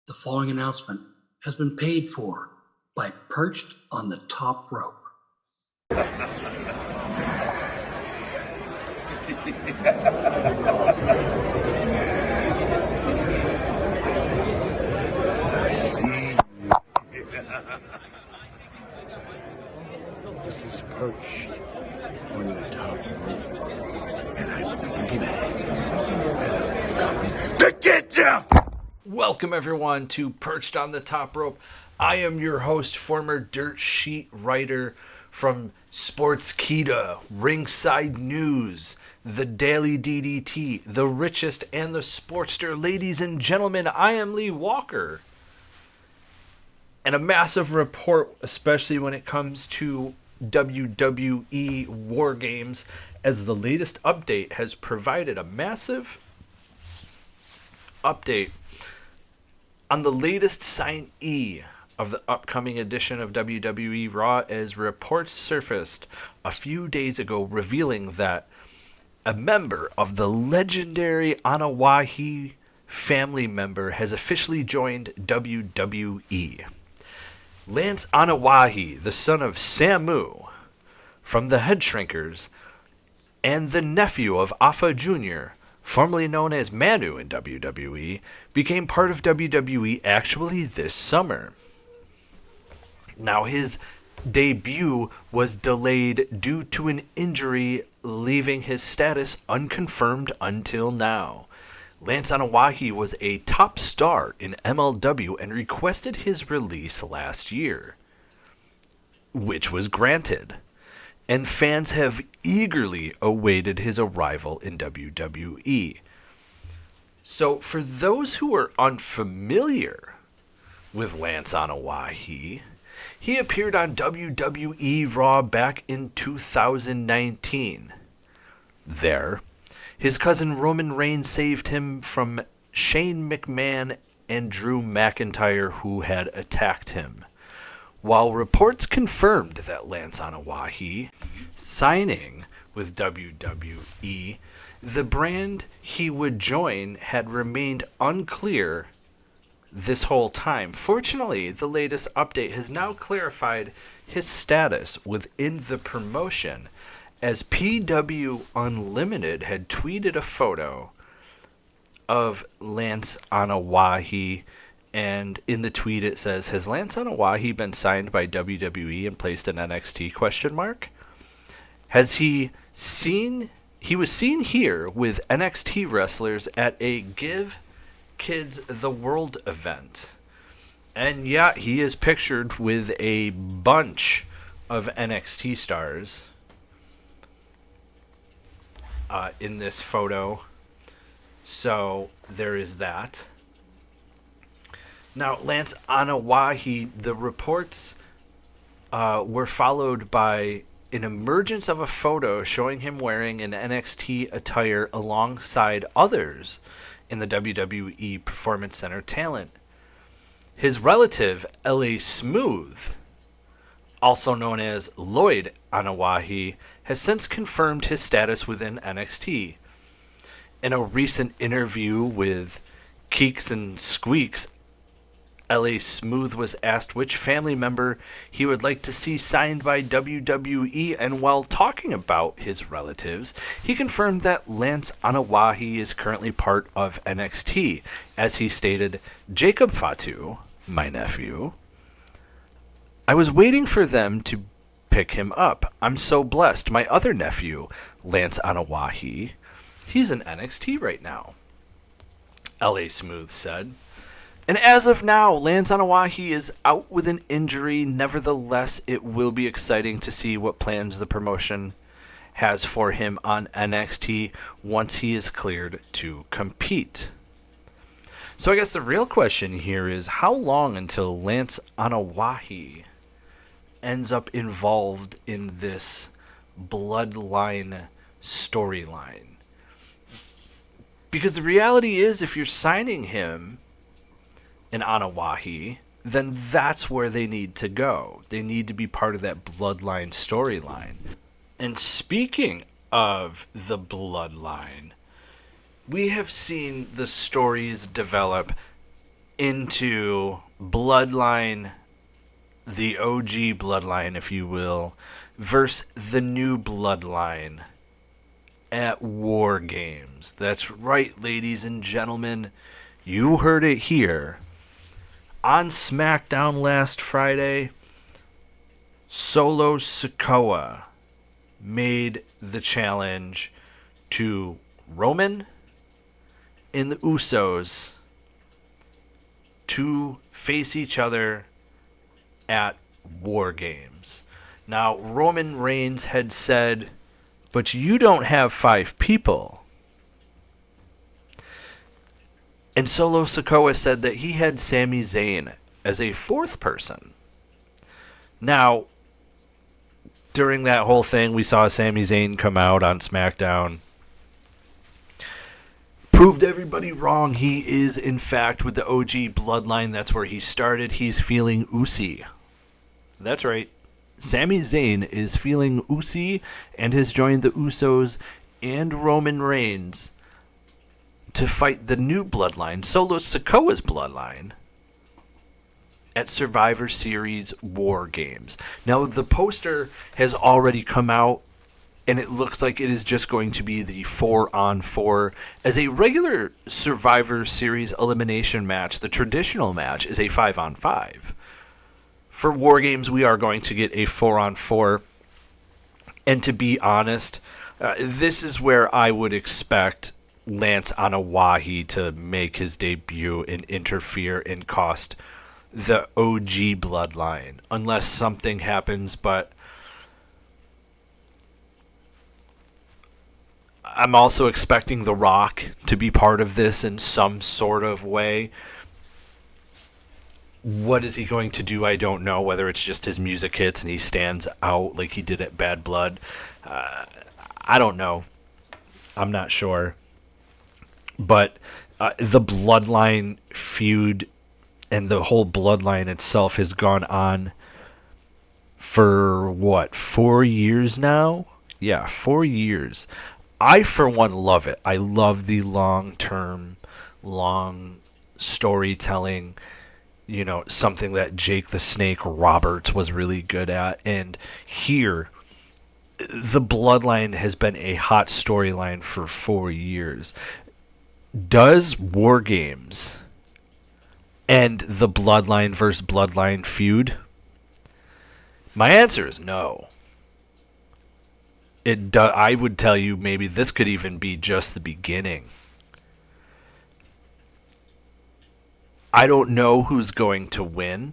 The following announcement has been paid for by Perched on the Top Rope. I see you. This is Perched on the top rope, and I'm the boogeyman, and I'm coming to get ya! Welcome everyone to Perched on the Top Rope. I am your host, former dirt sheet writer from Sportskeeda, Ringside News, The Daily DDT, The Richest, and The Sportster. Ladies and gentlemen, I am Lee Walker. And a massive report, especially when it comes to WWE War Games, as the latest update has provided a massive update on the latest signee of the upcoming edition of WWE Raw, as reports surfaced a few days ago revealing that a member of the legendary Anao'i Family member has officially joined WWE. Lance Anao'i, the son of Samu from the Head Shrinkers, and the nephew of Alpha Jr., formerly known as Manu in WWE, became part of WWE actually this summer. Now, his debut was delayed due to an injury, leaving his status unconfirmed until now. Lance Anao'i was a top star in MLW and requested his release last year, which was granted, and fans have eagerly awaited his arrival in WWE. So, for those who are unfamiliar with Lance Anao'i, he appeared on WWE Raw back in 2019. There, his cousin Roman Reigns saved him from Shane McMahon and Drew McIntyre, who had attacked him. While reports confirmed that Lance Anao'i signing with WWE, the brand he would join had remained unclear this whole time. Fortunately, the latest update has now clarified his status within the promotion, as PW Unlimited had tweeted a photo of Lance Anao'i, and in the tweet it says, "Has Lance Anao'i been signed by WWE and placed in NXT?" He was seen here with NXT wrestlers at a Give Kids the World event. And yeah, he is pictured with a bunch of NXT stars in this photo. So there is that. Now, Lance Anao'i, the reports were followed by an emergence of a photo showing him wearing an NXT attire alongside others in the WWE Performance Center talent. His relative, L.A. Smooth, also known as Lloyd Anao'i, has since confirmed his status within NXT. In a recent interview with Keeks and Squeaks, L.A. Smooth was asked which family member he would like to see signed by WWE, and while talking about his relatives, he confirmed that Lance Anao'i is currently part of NXT. As he stated, "Jacob Fatu, my nephew, I was waiting for them to pick him up. I'm so blessed. My other nephew, Lance Anao'i, he's in NXT right now," L.A. Smooth said. And as of now, Lance Anao'i is out with an injury. Nevertheless, it will be exciting to see what plans the promotion has for him on NXT once he is cleared to compete. So I guess the real question here is, how long until Lance Anao'i ends up involved in this Bloodline storyline? Because the reality is, if you're signing him in Anao'i, then that's where they need to go. They need to be part of that Bloodline storyline. And speaking of the Bloodline, we have seen the stories develop into Bloodline, the OG Bloodline, if you will, versus the new Bloodline at War Games. That's right, ladies and gentlemen. You heard it here. On SmackDown last Friday, Solo Sikoa made the challenge to Roman and the Usos to face each other at War Games. Now, Roman Reigns had said, but you don't have 5 people. And Solo Sikoa said that he had Sami Zayn as a 4th person. Now, during that whole thing, we saw Sami Zayn come out on SmackDown. Proved everybody wrong. He is, in fact, with the OG Bloodline. That's where he started. He's feeling Usi. That's right. Sami Zayn is feeling Usi and has joined the Usos and Roman Reigns to fight the new Bloodline, Solo Sikoa's Bloodline, at Survivor Series War Games. Now, the poster has already come out, and it looks like it is just going to be the 4-on-4. As a regular Survivor Series elimination match, the traditional match is a 5-on-5. For War Games, we are going to get a 4-on-4. And to be honest, this is where I would expect Lance Anao'i to make his debut and interfere and cost the OG Bloodline, unless something happens. But I'm also expecting The Rock to be part of this in some sort of way. What is he going to do? I don't know. Whether it's just his music hits and he stands out like he did at Bad Blood. I don't know. I'm not sure. But the Bloodline feud and the whole Bloodline itself has gone on for, 4 years now? Yeah, 4 years. I, for one, love it. I love the long-term, long storytelling, something that Jake the Snake Roberts was really good at. And here, the Bloodline has been a hot storyline for 4 years. Does War Games end the Bloodline versus Bloodline feud? My answer is no. I would tell you maybe this could even be just the beginning. I don't know who's going to win.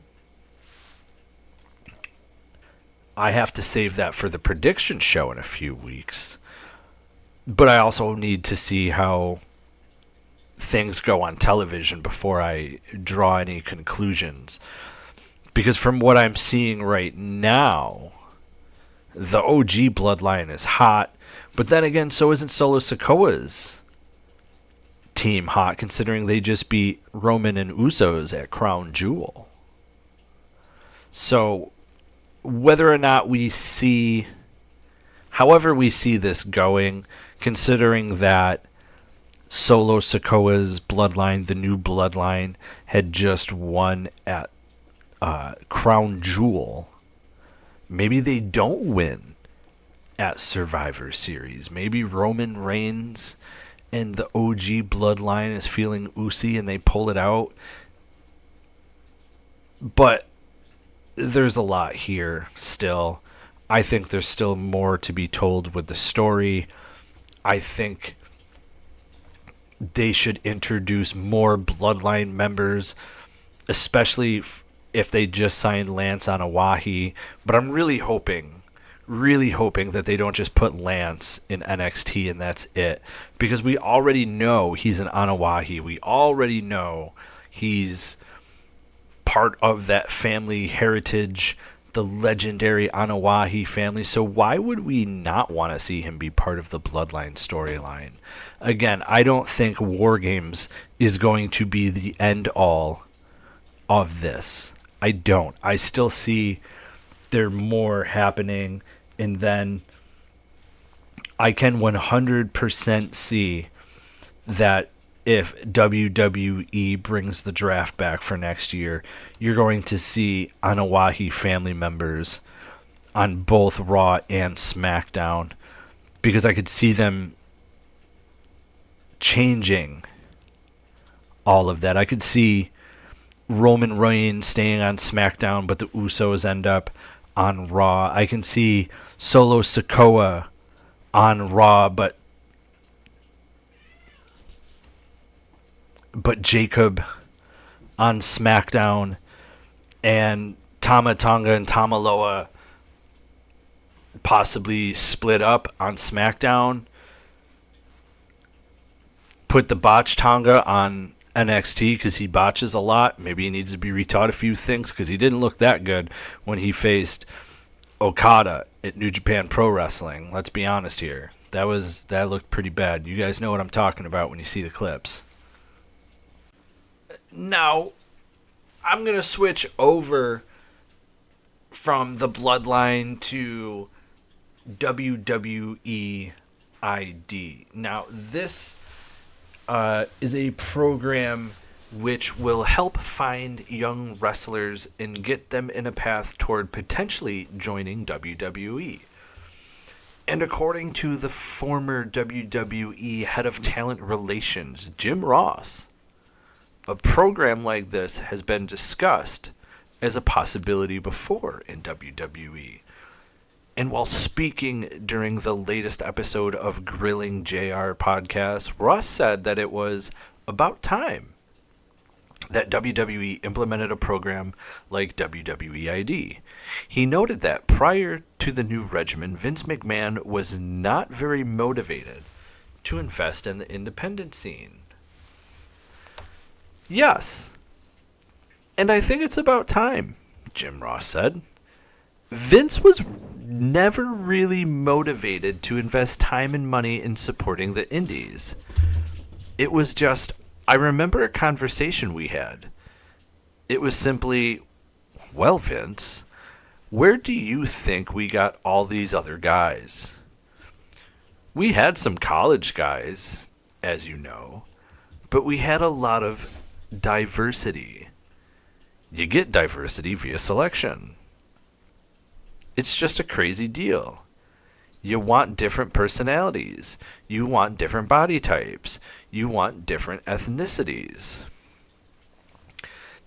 I have to save that for the prediction show in a few weeks. But I also need to see how things go on television before I draw any conclusions. Because from what I'm seeing right now, the OG Bloodline is hot. But then again, so isn't Solo Sikoa's team hot, considering they just beat Roman and Usos at Crown Jewel. So whether or not however we see this going, considering that Solo Sikoa's Bloodline, the new Bloodline, had just won at Crown Jewel, maybe they don't win at Survivor Series. Maybe Roman Reigns and the OG Bloodline is feeling Usi and they pull it out. But there's a lot here still. I think there's still more to be told with the story. I think they should introduce more Bloodline members, especially if they just signed Lance Anao'i. But I'm really hoping that they don't just put Lance in NXT and that's it. Because we already know he's an Anao'i. We already know he's part of that family heritage, the legendary Anao'i family. So why would we not want to see him be part of the Bloodline storyline? Again, I don't think War Games is going to be the end all of this. I don't. I still see there more happening, and then I can 100% see that if WWE brings the draft back for next year, you're going to see Anao'i Family members on both Raw and SmackDown, because I could see them changing all of that. I could see Roman Reigns staying on SmackDown, but the Usos end up on Raw. I can see Solo Sikoa on Raw, but Jacob on SmackDown, and Tama Tonga and Tamaloa possibly split up on SmackDown. Put the botch Tonga on NXT because he botches a lot. Maybe he needs to be retaught a few things because he didn't look that good when he faced Okada at New Japan Pro Wrestling. Let's be honest here. That looked pretty bad. You guys know what I'm talking about when you see the clips. Now, I'm going to switch over from the Bloodline to WWE ID. Now, this is a program which will help find young wrestlers and get them in a path toward potentially joining WWE. And according to the former WWE head of talent relations, Jim Ross, a program like this has been discussed as a possibility before in WWE. And while speaking during the latest episode of Grilling JR podcast, Ross said that it was about time that WWE implemented a program like WWE ID. He noted that prior to the new regimen, Vince McMahon was not very motivated to invest in the independent scene. Yes, and I think it's about time, Jim Ross said. Vince was never really motivated to invest time and money in supporting the indies. It was just, I remember a conversation we had. It was simply, well, Vince, where do you think we got all these other guys? We had some college guys, as you know, but we had a lot of diversity. You get diversity via selection. It's just a crazy deal. You want different personalities. You want different body types. You want different ethnicities.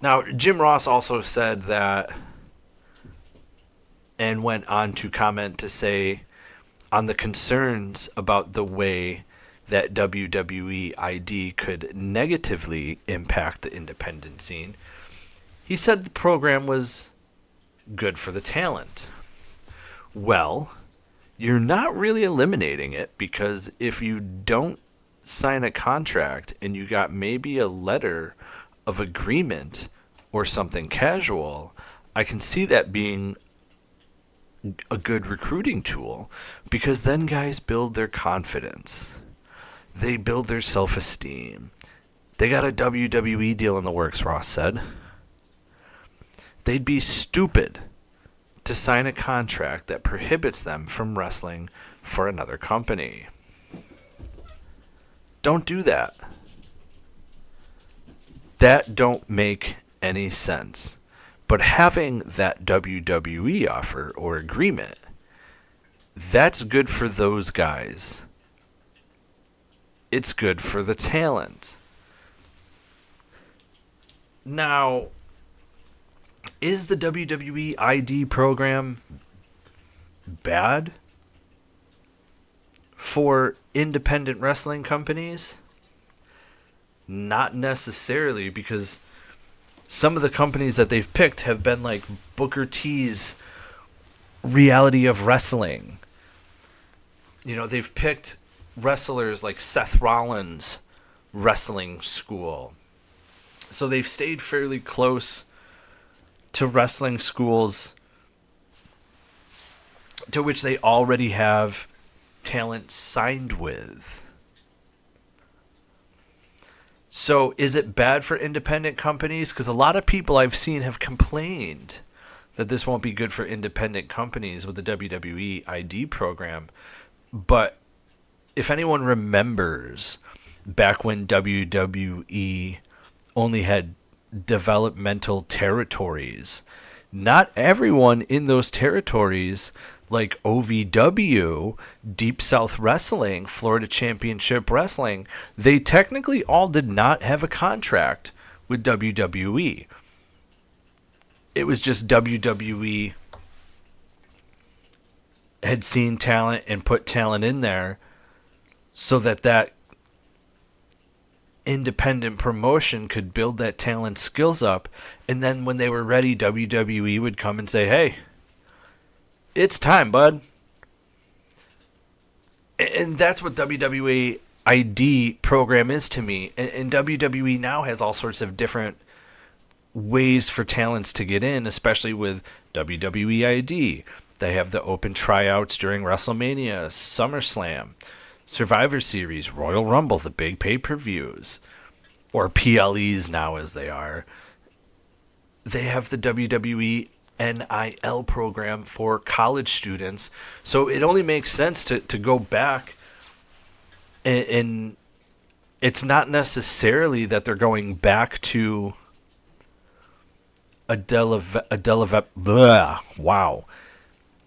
Now, Jim Ross also said that, and went on to comment to say, on the concerns about the way that WWE ID could negatively impact the independent scene, he said the program was good for the talent. Well, you're not really eliminating it, because if you don't sign a contract and you got maybe a letter of agreement or something casual, I can see that being a good recruiting tool, because then guys build their confidence. They build their self-esteem. They got a WWE deal in the works, Ross said. They'd be stupid to sign a contract that prohibits them from wrestling for another company. Don't do that. That don't make any sense. But having that WWE offer or agreement, that's good for those guys. It's good for the talent. Now, is the WWE ID program bad for independent wrestling companies? Not necessarily, because some of the companies that they've picked have been like Booker T's Reality of Wrestling. You know, they've picked wrestlers like Seth Rollins' wrestling school. So they've stayed fairly close to wrestling schools to which they already have talent signed with. So is it bad for independent companies? Because a lot of people I've seen have complained that this won't be good for independent companies with the WWE ID program. But if anyone remembers back when WWE only had developmental territories. Not everyone in those territories, like OVW, Deep South Wrestling, Florida Championship Wrestling, they technically all did not have a contract with WWE. It was just WWE had seen talent and put talent in there so that independent promotion could build that talent skills up, and then when they were ready, WWE would come and say, hey, it's time, bud. And that's what WWE ID program is to me. And WWE now has all sorts of different ways for talents to get in, especially with WWE ID. They have the open tryouts during WrestleMania, SummerSlam, Survivor Series, Royal Rumble, the big pay-per-views, or PLEs now as they are. They have the WWE NIL program for college students. So it only makes sense to go back, and it's not necessarily that they're going back to wow.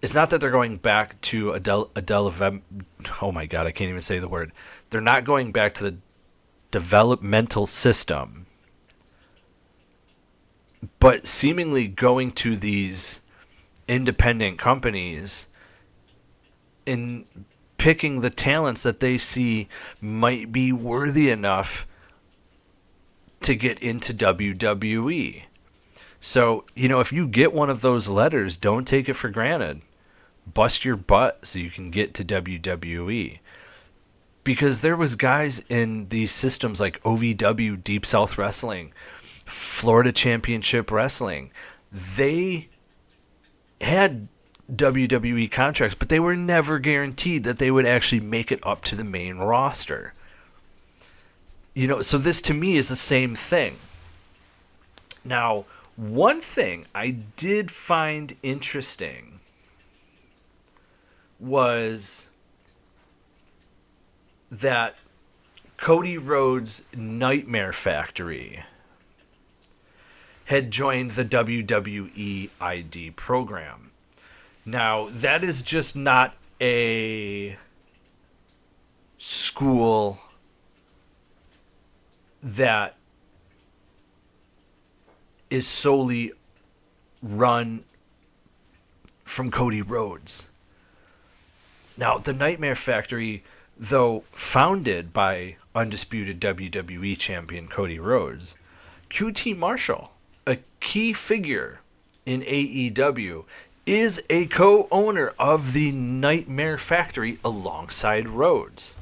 It's not that they're going back to oh my God, I can't even say the word. They're not going back to the developmental system, but seemingly going to these independent companies and picking the talents that they see might be worthy enough to get into WWE. So, if you get one of those letters, don't take it for granted. Bust your butt so you can get to WWE. Because there was guys in these systems like OVW, Deep South Wrestling, Florida Championship Wrestling. They had WWE contracts, but they were never guaranteed that they would actually make it up to the main roster. So this to me is the same thing. Now, one thing I did find interesting was that Cody Rhodes' Nightmare Factory had joined the WWE ID program. Now, that is just not a school that is solely run from Cody Rhodes. Now, the Nightmare Factory, though founded by undisputed WWE champion Cody Rhodes, QT Marshall, a key figure in AEW, is a co-owner of the Nightmare Factory alongside Rhodes.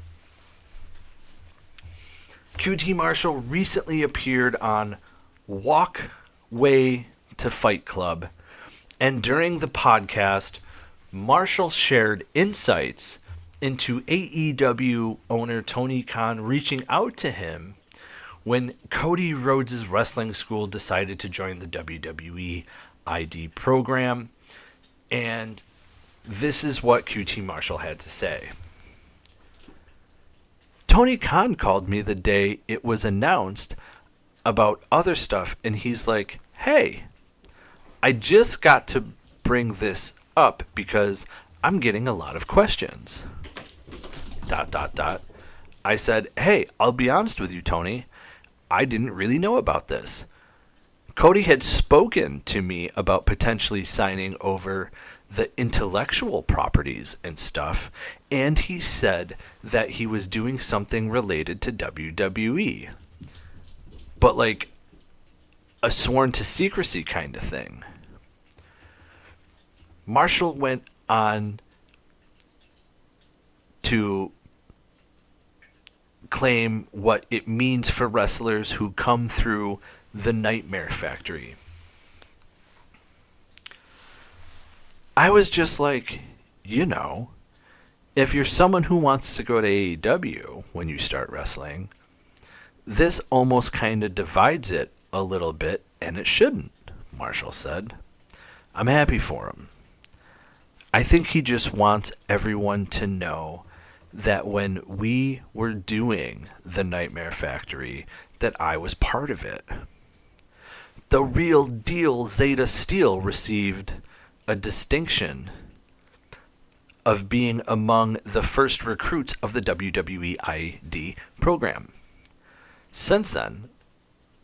QT Marshall recently appeared on Walkway to Fight Club, and during the podcast, Marshall shared insights into AEW owner Tony Khan reaching out to him when Cody Rhodes' wrestling school decided to join the WWE ID program. And this is what QT Marshall had to say. Tony Khan called me the day it was announced about other stuff, and he's like, hey, I just got to bring this up because I'm getting a lot of questions. ... I said, hey, I'll be honest with you, Tony. I didn't really know about this. Cody had spoken to me about potentially signing over the intellectual properties and stuff, and he said that he was doing something related to WWE. But like a sworn to secrecy kind of thing. Marshall went on to claim what it means for wrestlers who come through the Nightmare Factory. I was just like, if you're someone who wants to go to AEW when you start wrestling, this almost kind of divides it a little bit, and it shouldn't, Marshall said. I'm happy for him. I think he just wants everyone to know that when we were doing the Nightmare Factory, that I was part of it. The real deal Zeta Steel received a distinction of being among the first recruits of the WWE ID program. Since then,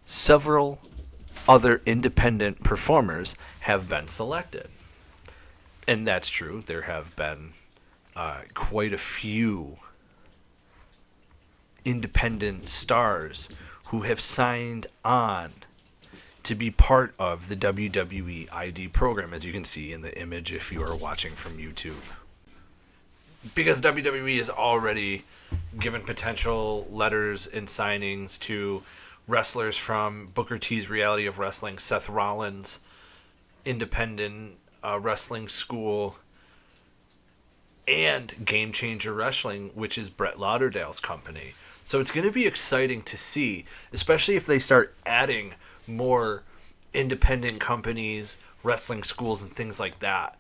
several other independent performers have been selected. And that's true. There have been quite a few independent stars who have signed on to be part of the WWE ID program, as you can see in the image if you are watching from YouTube. Because WWE has already given potential letters and signings to wrestlers from Booker T's Reality of Wrestling, Seth Rollins' independent wrestling school, and Game Changer Wrestling, which is Brett Lauderdale's company. So it's going to be exciting to see, especially if they start adding more independent companies, wrestling schools, and things like that.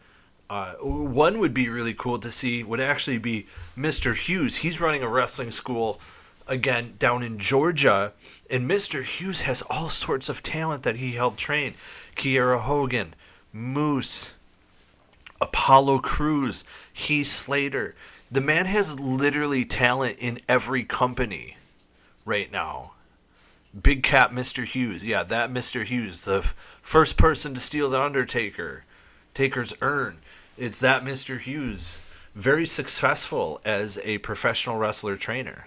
One would be really cool to see would actually be Mr. Hughes. He's running a wrestling school, again, down in Georgia, and Mr. Hughes has all sorts of talent that he helped train. Kiera Hogan, Moose, Apollo Crews, Heath Slater. The man has literally talent in every company right now. Big Cat Mr. Hughes. Yeah, that Mr. Hughes, the first person to steal the Taker's urn. It's that Mr. Hughes. Very successful as a professional wrestler trainer.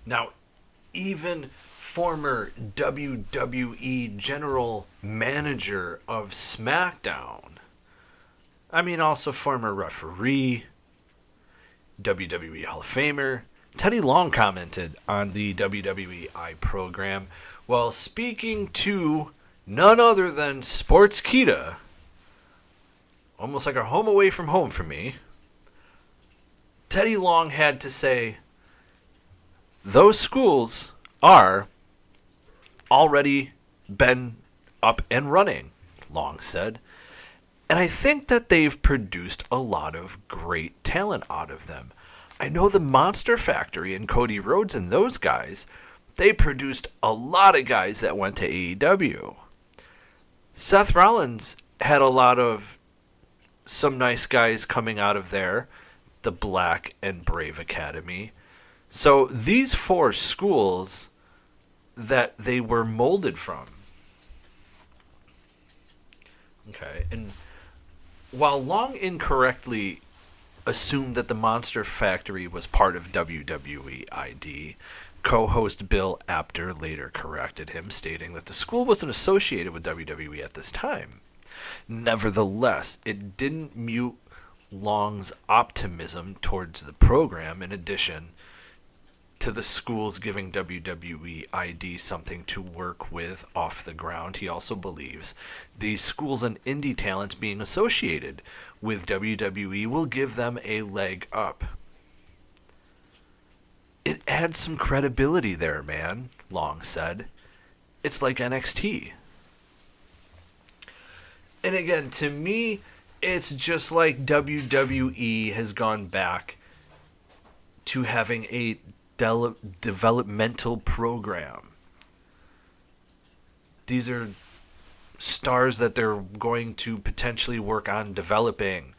Now, even former WWE General Manager of SmackDown, also former referee, WWE Hall of Famer, Teddy Long commented on the WWE program while speaking to none other than Sportskeeda, almost like a home away from home for me. Teddy Long had to say, those schools are already been up and running, Long said. And I think that they've produced a lot of great talent out of them. I know the Monster Factory and Cody Rhodes and those guys, they produced a lot of guys that went to AEW. Seth Rollins had a lot of some nice guys coming out of there, the Black and Brave Academy. So these four schools that they were molded from. Okay, and while Long incorrectly assumed that the Monster Factory was part of WWE ID, co-host Bill Apter later corrected him, stating that the school wasn't associated with WWE at this time. Nevertheless, it didn't mute Long's optimism towards the program. In addition to the schools giving WWE ID something to work with off the ground, he also believes these schools and indie talents being associated with WWE will give them a leg up. It adds some credibility there, man, Long said. It's like NXT. And again, to me, it's just like WWE has gone back to having a developmental program. These are stars that they're going to potentially work on developing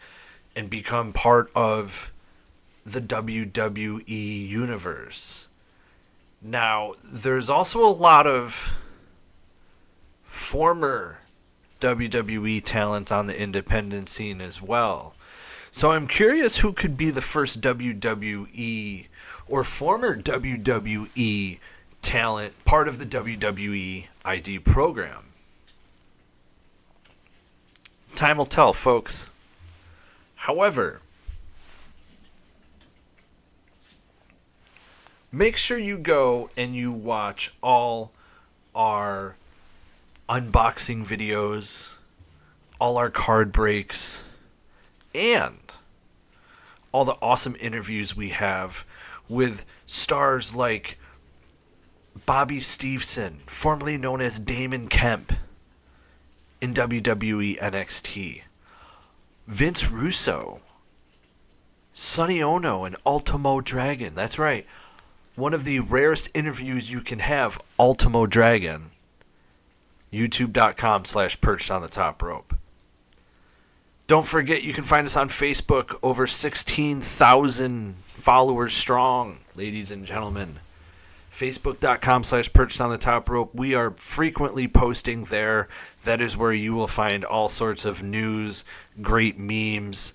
and become part of the WWE universe. Now, there's also a lot of former WWE talent on the independent scene as well. So I'm curious who could be the first WWE or former WWE talent part of the WWE ID program. Time will tell, folks. However, make sure you go and you watch all our unboxing videos, all our card breaks, and all the awesome interviews we have with stars like Bobby Stevenson, formerly known as Damon Kemp, in WWE NXT. Vince Russo, Sonny Ono, and Ultimo Dragon. That's right. One of the rarest interviews you can have, Ultimo Dragon. YouTube.com/Perched on the Top Rope. Don't forget, you can find us on Facebook, over 16,000 followers strong, ladies and gentlemen. Facebook.com/Perched on the Top Rope. We are frequently posting there. That is where you will find all sorts of news, great memes,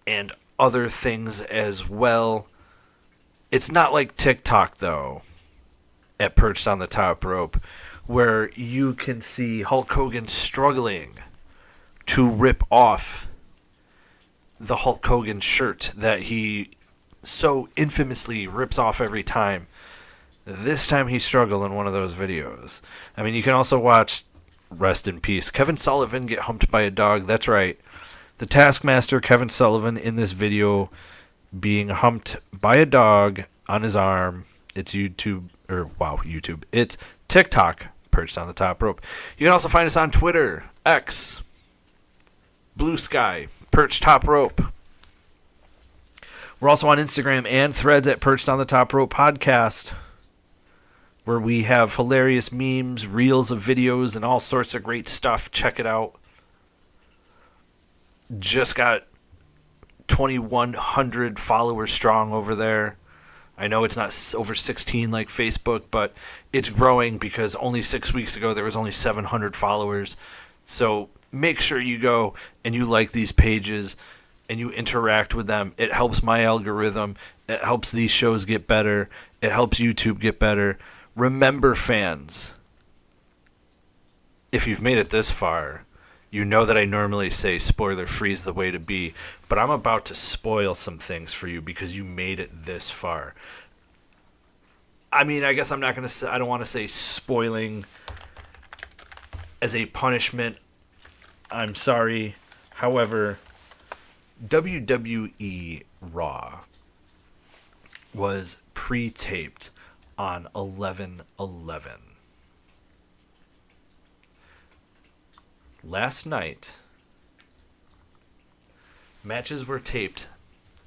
and other things as well. It's not like TikTok, though, at Perched on the Top Rope, where you can see Hulk Hogan struggling to rip off the Hulk Hogan shirt that he so infamously rips off every time. This time he struggled in one of those videos. I mean, you can also watch, rest in peace, Kevin Sullivan get humped by a dog. That's right. The Taskmaster, Kevin Sullivan, in this video being humped by a dog on his arm. It's YouTube. It's TikTok, Perched on the Top Rope. You can also find us on Twitter, X, Blue Sky, Perched Top Rope. We're also on Instagram and Threads at Perched on the Top Rope Podcast, where we have hilarious memes, reels of videos, and all sorts of great stuff. Check it out. Just got 2,100 followers strong over there. I know it's not over 16 like Facebook, but it's growing because only 6 weeks ago there was only 700 followers. So make sure you go and you like these pages and you interact with them. It helps my algorithm. It helps these shows get better. It helps YouTube get better. Remember, fans, if you've made it this far, you know that I normally say spoiler free is the way to be, but I'm about to spoil some things for you because you made it this far. I mean, I guess I'm not going to say, I don't want to say spoiling as a punishment. I'm sorry. However, WWE Raw was pre-taped on 11/11. Last night, matches were taped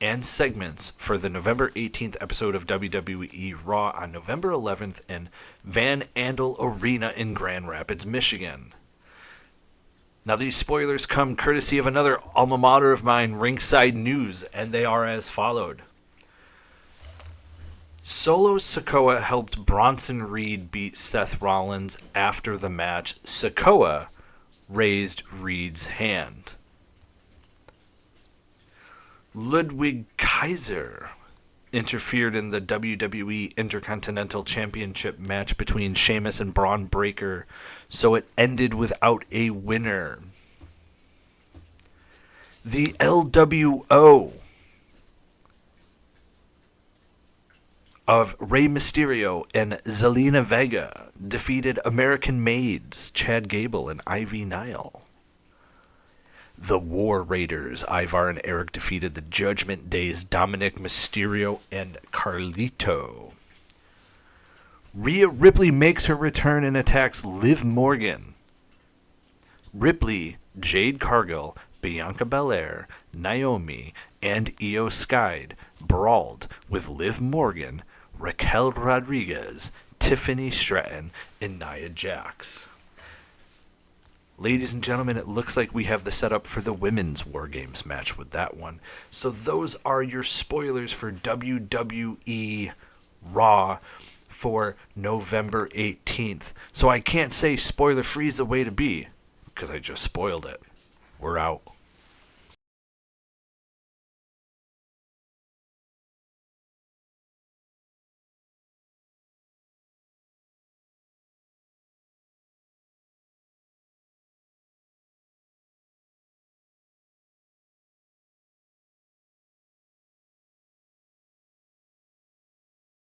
and segments for the November 18th episode of WWE Raw on November 11th in Van Andel Arena in Grand Rapids, Michigan. Now, these spoilers come courtesy of another alma mater of mine, Ringside News, and they are as followed. Solo Sikoa helped Bronson Reed beat Seth Rollins after the match. Sikoa raised Reed's hand. Ludwig Kaiser interfered in the WWE Intercontinental Championship match between Sheamus and Braun Breaker, so it ended without a winner. The LWO of Rey Mysterio and Zelina Vega defeated American Maids Chad Gable and Ivy Nile. The War Raiders, Ivar and Eric, defeated the Judgment Day's Dominic Mysterio and Carlito. Rhea Ripley makes her return and attacks Liv Morgan. Ripley, Jade Cargill, Bianca Belair, Naomi, and Io Sky brawled with Liv Morgan, Raquel Rodriguez, Tiffany Stratton, and Nia Jax. Ladies and gentlemen, it looks like we have the setup for the women's War Games match with that one. So those are your spoilers for WWE Raw for November 18th. So I can't say spoiler free is the way to be, because I just spoiled it. We're out.